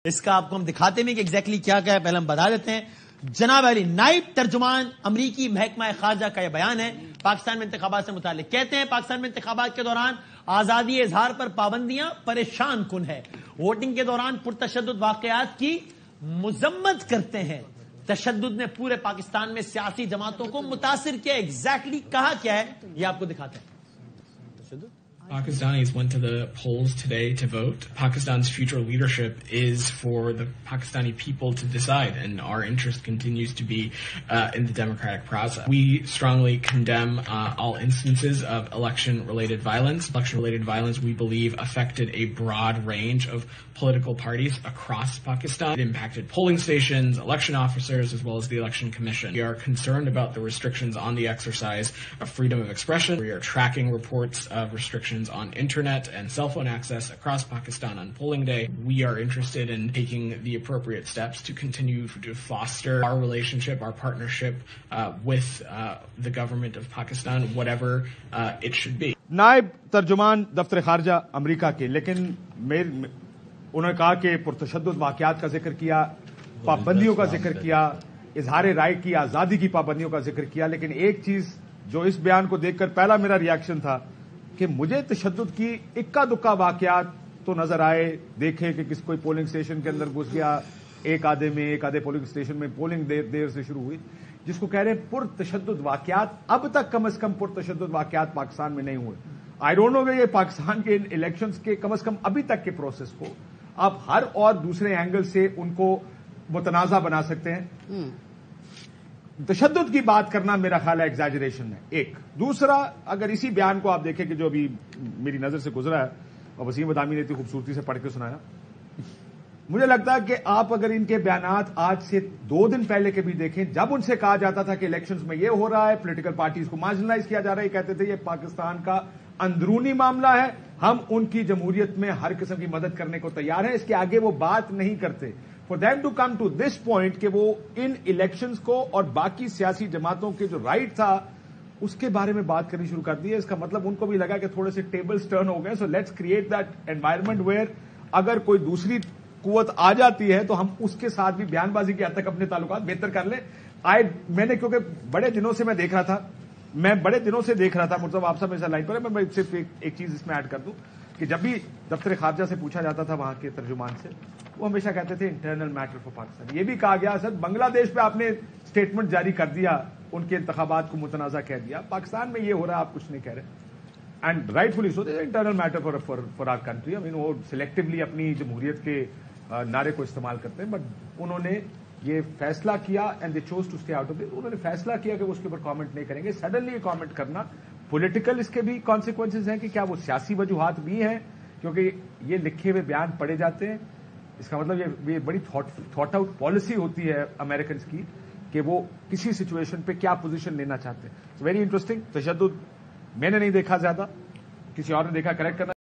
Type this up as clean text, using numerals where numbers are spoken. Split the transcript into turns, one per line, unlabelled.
اس کا آپ کو ہم دکھاتے ہیں کہ ایگزیکٹلی کیا ہے. پہلے ہم بتا دیتے ہیں. جناب علی نائب ترجمان امریکی محکمہ خارجہ کا یہ بیان ہے پاکستان میں انتخابات سے متعلق. کہتے ہیں پاکستان میں انتخابات کے دوران آزادی اظہار پر پابندیاں پریشان کن ہے. ووٹنگ کے دوران پرتشدد واقعات کی مذمت کرتے ہیں. تشدد نے پورے پاکستان میں سیاسی جماعتوں کو متاثر کیا. ایگزیکٹلی کہا کیا ہے یہ آپ کو دکھاتے ہیں.
Pakistanis went to the polls today to vote. Pakistan's future leadership is for the Pakistani people to decide, and our interest continues to be in the democratic process. We strongly condemn all instances of election-related violence. Election-related violence, we believe, affected a broad range of political parties across Pakistan. It impacted polling stations, election officers, as well as the election commission. We are concerned about the restrictions on the exercise of freedom of expression. We are tracking reports of restrictions on internet and cell phone access across Pakistan on polling day. We are interested in taking the appropriate steps to continue to foster our relationship, our partnership with the government of Pakistan, whatever it should be.
نائب ترجمان دفتر خارجہ امریکہ کے، لیکن انہوں نے کہا کہ پرتشدد واقعات کا ذکر کیا، پابندیوں کا ذکر کیا، اظہار رائے کی آزادی کی پابندیوں کا ذکر کیا. لیکن ایک چیز جو اس بیان کو دیکھ کر پہلا میرا ریاکشن تھا کہ مجھے تشدد کی اکا دکا واقعات تو نظر آئے. دیکھے کہ کوئی پولنگ اسٹیشن کے اندر گھس گیا، ایک آدھے پولنگ اسٹیشن میں پولنگ دیر سے شروع ہوئی، جس کو کہہ رہے ہیں پرتشدد واقعات. اب تک کم از کم پرتشدد واقعات پاکستان میں نہیں ہوئے. آئی ڈونٹ نو کہ یہ پاکستان کے الیکشنز کے کم از کم ابھی تک کے پروسیس کو آپ ہر اور دوسرے اینگل سے ان کو متنازع بنا سکتے ہیں. تشدد کی بات کرنا میرا خیال ہے ایگزیجریشن ہے. ایک دوسرا، اگر اسی بیان کو آپ دیکھیں کہ جو ابھی میری نظر سے گزرا ہے اور وسیم بدامی نے اتنی خوبصورتی سے پڑھ کے سنایا، مجھے لگتا ہے کہ آپ اگر ان کے بیانات آج سے 2 دن پہلے کے بھی دیکھیں، جب ان سے کہا جاتا تھا کہ الیکشنز میں یہ ہو رہا ہے، پولیٹیکل پارٹیز کو مارجنلائز کیا جا رہا ہے، یہ کہتے تھے یہ پاکستان کا اندرونی معاملہ ہے، ہم ان کی جمہوریت میں ہر قسم کی مدد کرنے کو تیار ہیں. اس کے آگے وہ بات نہیں کرتے. For them to come to this point کہ وہ ان الیکشنز کو اور باقی سیاسی جماعتوں کے جو رائٹ تھا اس کے بارے میں بات کرنی شروع کر دی ہے. اس کا مطلب ان کو بھی لگا کہ تھوڑے سے ٹیبلز ٹرن ہو گئے. So let's create that environment where اگر کوئی دوسری قوت آ جاتی ہے تو ہم اس کے ساتھ بھی بیان بازی کی حد تک اپنے تعلقات بہتر کر لیں. میں نے کیونکہ بڑے دنوں سے دیکھ رہا تھا مرتضی آپ صاحب لائن پر ہے. میں صرف ایک چیز اس میں ایڈ کر دوں کہ جب بھی دفتر خارجہ سے پوچھا جاتا تھا وہاں کے ترجمان سے، وہ ہمیشہ کہتے تھے انٹرنل میٹر فار پاکستان. یہ بھی کہا گیا سر بنگلہ دیش پہ آپ نے اسٹیٹمنٹ جاری کر دیا، ان کے انتخابات کو متنازع کہہ دیا. پاکستان میں یہ ہو رہا ہے، آپ کچھ نہیں کہہ رہے. And right fully so internal matter for our country. وہ سلیکٹولی اپنی جمہوریت کے نعرے کو استعمال کرتے ہیں، بٹ انہوں نے یہ فیصلہ کیا and they choose to stay out of it. انہوں نے فیصلہ کیا کہ وہ اس کے اوپر کامنٹ نہیں کریں گے. سڈنلی یہ کامنٹ کرنا پولیٹیکل اس کے بھی کانسیکوینسز ہیں کہ کیا وہ سیاسی وجوہات بھی ہیں، کیونکہ یہ لکھے ہوئے بیان پڑھے جاتے ہیں. اس کا مطلب یہ بڑی تھاٹ آؤٹ پالیسی ہوتی ہے امریکنز کی کہ وہ کسی سچویشن پہ کیا پوزیشن لینا چاہتے ہیں. Very interesting. تشدد میں نے نہیں دیکھا زیادہ، کسی اور نے دیکھا، کریکٹ کرنا